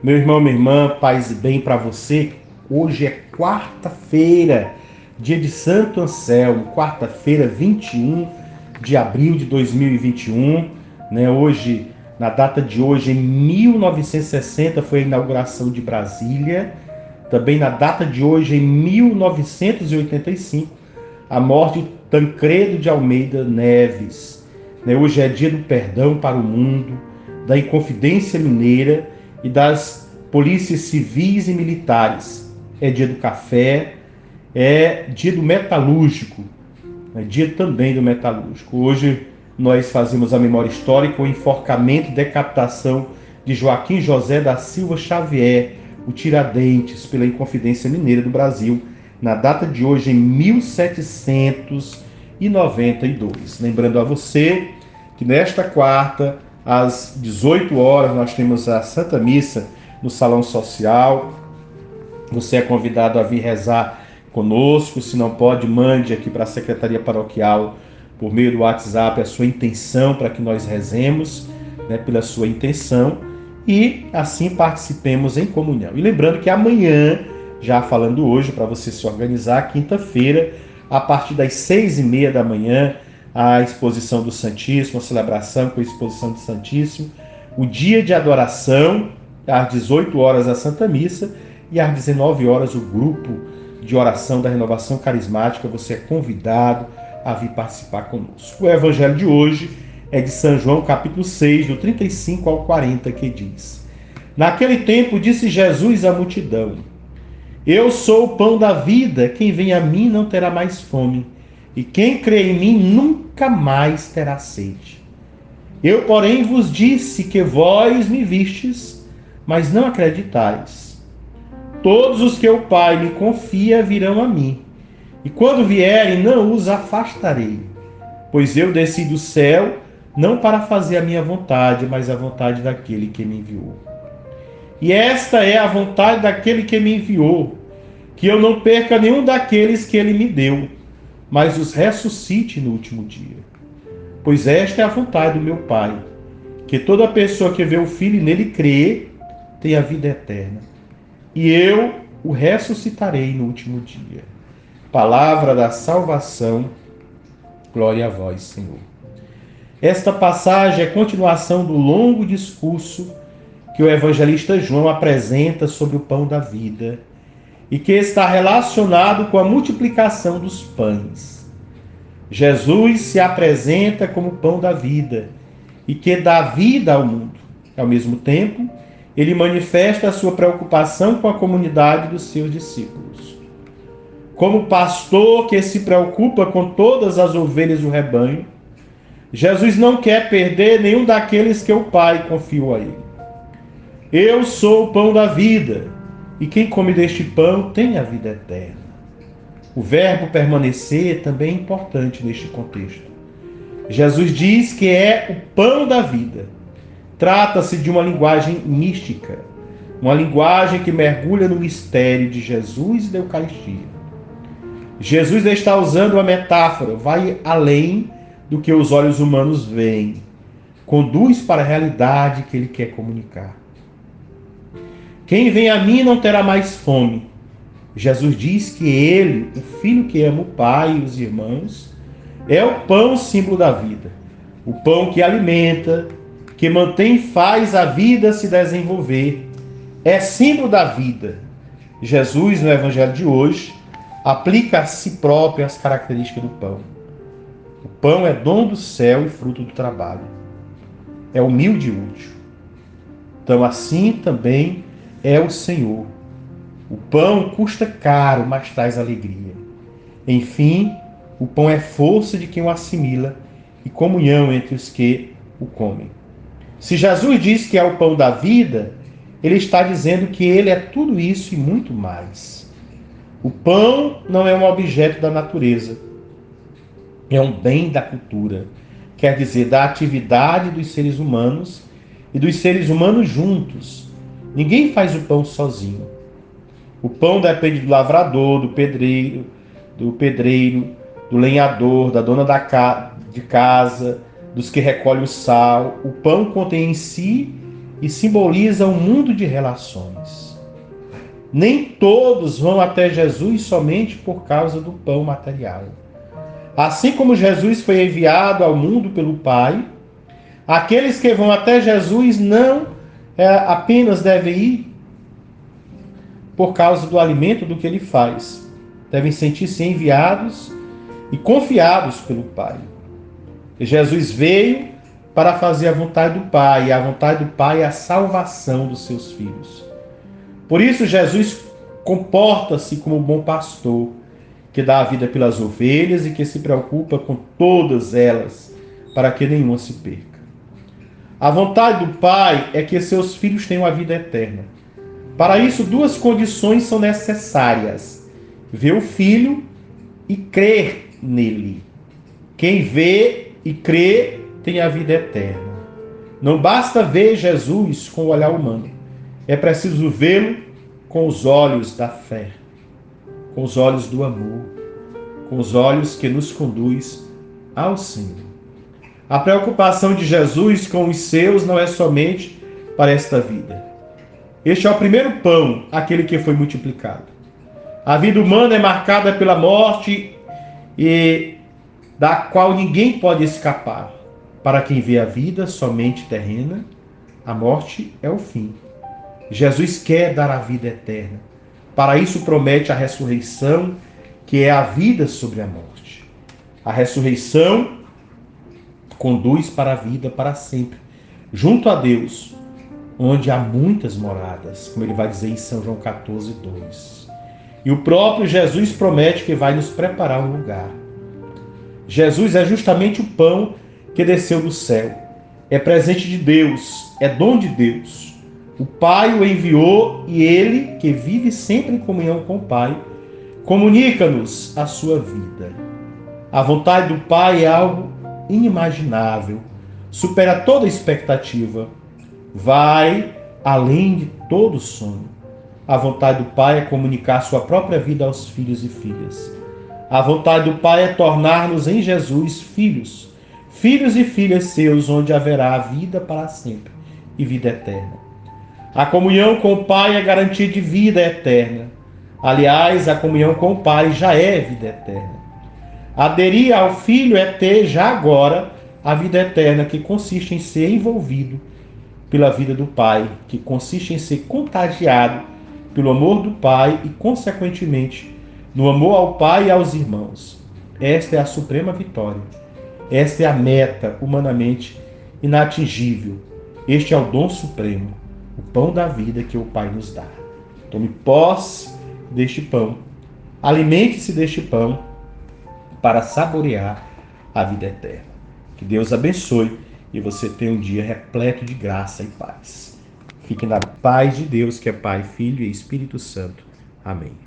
Meu irmão, minha irmã, paz e bem para você. Hoje é quarta-feira, dia de Santo Anselmo, quarta-feira, 21 de abril de 2021, né? Hoje, na data de hoje, em 1960, foi a inauguração de Brasília. Também na data de hoje, em 1985, a morte de Tancredo de Almeida Neves. Né? Hoje é dia do perdão para o mundo, da Inconfidência Mineira e das polícias civis e militares. É dia do café, é dia do metalúrgico, é dia também do metalúrgico. Hoje nós fazemos a memória histórica, o enforcamento e decapitação de Joaquim José da Silva Xavier, o Tiradentes, pela Inconfidência Mineira do Brasil, na data de hoje, em 1792. Lembrando a você que nesta quarta, às 18 horas, nós temos a Santa Missa no Salão Social. Você é convidado a vir rezar conosco. Se não pode, mande aqui para a Secretaria Paroquial, por meio do WhatsApp, a sua intenção para que nós rezemos, né, pela sua intenção, e assim participemos em comunhão. E lembrando que amanhã, já falando hoje, para você se organizar, quinta-feira, a partir das 6h30 da manhã, a exposição do Santíssimo, a celebração com a exposição do Santíssimo, o dia de adoração, às 18 horas a Santa Missa, e às 19 horas o grupo de oração da Renovação Carismática. Você é convidado a vir participar conosco. O evangelho de hoje é de São João, capítulo 6, do 35 ao 40, que diz: Naquele tempo disse Jesus à multidão: Eu sou o pão da vida, quem vem a mim não terá mais fome, e quem crê em mim nunca mais terá sede. Eu, porém, vos disse que vós me vistes, mas não acreditais. Todos os que o Pai me confia virão a mim, e quando vierem não os afastarei, pois eu desci do céu não para fazer a minha vontade, mas a vontade daquele que me enviou. E esta é a vontade daquele que me enviou, que eu não perca nenhum daqueles que ele me deu, mas os ressuscite no último dia. Pois esta é a vontade do meu Pai, que toda pessoa que vê o Filho e nele crê, tenha vida eterna. E eu o ressuscitarei no último dia. Palavra da salvação, glória a vós, Senhor. Esta passagem é continuação do longo discurso que o evangelista João apresenta sobre o pão da vida e que está relacionado com a multiplicação dos pães. Jesus se apresenta como pão da vida e que dá vida ao mundo. Ao mesmo tempo, ele manifesta a sua preocupação com a comunidade dos seus discípulos. Como pastor que se preocupa com todas as ovelhas do rebanho, Jesus não quer perder nenhum daqueles que o Pai confiou a ele. Eu sou o pão da vida, e quem come deste pão tem a vida eterna. O verbo permanecer também é importante neste contexto. Jesus diz que é o pão da vida. Trata-se de uma linguagem mística, uma linguagem que mergulha no mistério de Jesus e da Eucaristia. Jesus está usando uma metáfora, vai além do que os olhos humanos veem, conduz para a realidade que ele quer comunicar. Quem vem a mim não terá mais fome. Jesus diz que ele, o Filho que ama o Pai e os irmãos, é o pão símbolo da vida, o pão que alimenta, que mantém e faz a vida se desenvolver. É símbolo da vida. Jesus, no evangelho de hoje, aplica a si próprio as características do pão. O pão é dom do céu e fruto do trabalho. É humilde e útil. Então, assim também é o Senhor. O pão custa caro, mas traz alegria. Enfim, o pão é força de quem o assimila e comunhão entre os que o comem. Se Jesus diz que é o pão da vida, ele está dizendo que ele é tudo isso e muito mais. O pão não é um objeto da natureza, é um bem da cultura, quer dizer, da atividade dos seres humanos e dos seres humanos juntos. Ninguém faz o pão sozinho. O pão depende do lavrador, do pedreiro, do lenhador, da dona de casa, dos que recolhem o sal. O pão contém em si e simboliza um mundo de relações. Nem todos vão até Jesus somente por causa do pão material. Assim como Jesus foi enviado ao mundo pelo Pai, aqueles que vão até Jesus não apenas devem ir por causa do alimento do que ele faz. Devem sentir-se enviados e confiados pelo Pai. E Jesus veio para fazer a vontade do Pai, e a vontade do Pai é a salvação dos seus filhos. Por isso Jesus comporta-se como um bom pastor, que dá a vida pelas ovelhas e que se preocupa com todas elas, para que nenhuma se perca. A vontade do Pai é que seus filhos tenham a vida eterna. Para isso, duas condições são necessárias: ver o Filho e crer nele. Quem vê e crê tem a vida eterna. Não basta ver Jesus com o olhar humano. É preciso vê-lo com os olhos da fé, com os olhos do amor, com os olhos que nos conduz ao Senhor. A preocupação de Jesus com os seus não é somente para esta vida. Este é o primeiro pão, aquele que foi multiplicado. A vida humana é marcada pela morte e da qual ninguém pode escapar. Para quem vê a vida somente terrena, a morte é o fim. Jesus quer dar a vida eterna. Para isso promete a ressurreição, que é a vida sobre a morte. A ressurreição conduz para a vida para sempre, junto a Deus, onde há muitas moradas, como ele vai dizer em São João 14, 2. E o próprio Jesus promete que vai nos preparar um lugar. Jesus é justamente o pão que desceu do céu. É presente de Deus, é dom de Deus. O Pai o enviou e ele, que vive sempre em comunhão com o Pai, comunica-nos a sua vida. A vontade do Pai é algo inimaginável, supera toda expectativa, vai além de todo sonho. A vontade do Pai é comunicar sua própria vida aos filhos e filhas. A vontade do Pai é tornar-nos em Jesus filhos, filhos e filhas seus, onde haverá vida para sempre e vida eterna. A comunhão com o Pai é garantia de vida eterna. Aliás, a comunhão com o Pai já é vida eterna. Aderir ao Filho é ter já agora a vida eterna, que consiste em ser envolvido pela vida do Pai, que consiste em ser contagiado pelo amor do Pai e, consequentemente, no amor ao Pai e aos irmãos. Esta é a suprema vitória. Esta é a meta humanamente inatingível. Este é o dom supremo, o pão da vida que o Pai nos dá. Tome posse deste pão. Alimente-se deste pão para saborear a vida eterna. Que Deus abençoe e você tenha um dia repleto de graça e paz. Fique na paz de Deus, que é Pai, Filho e Espírito Santo. Amém.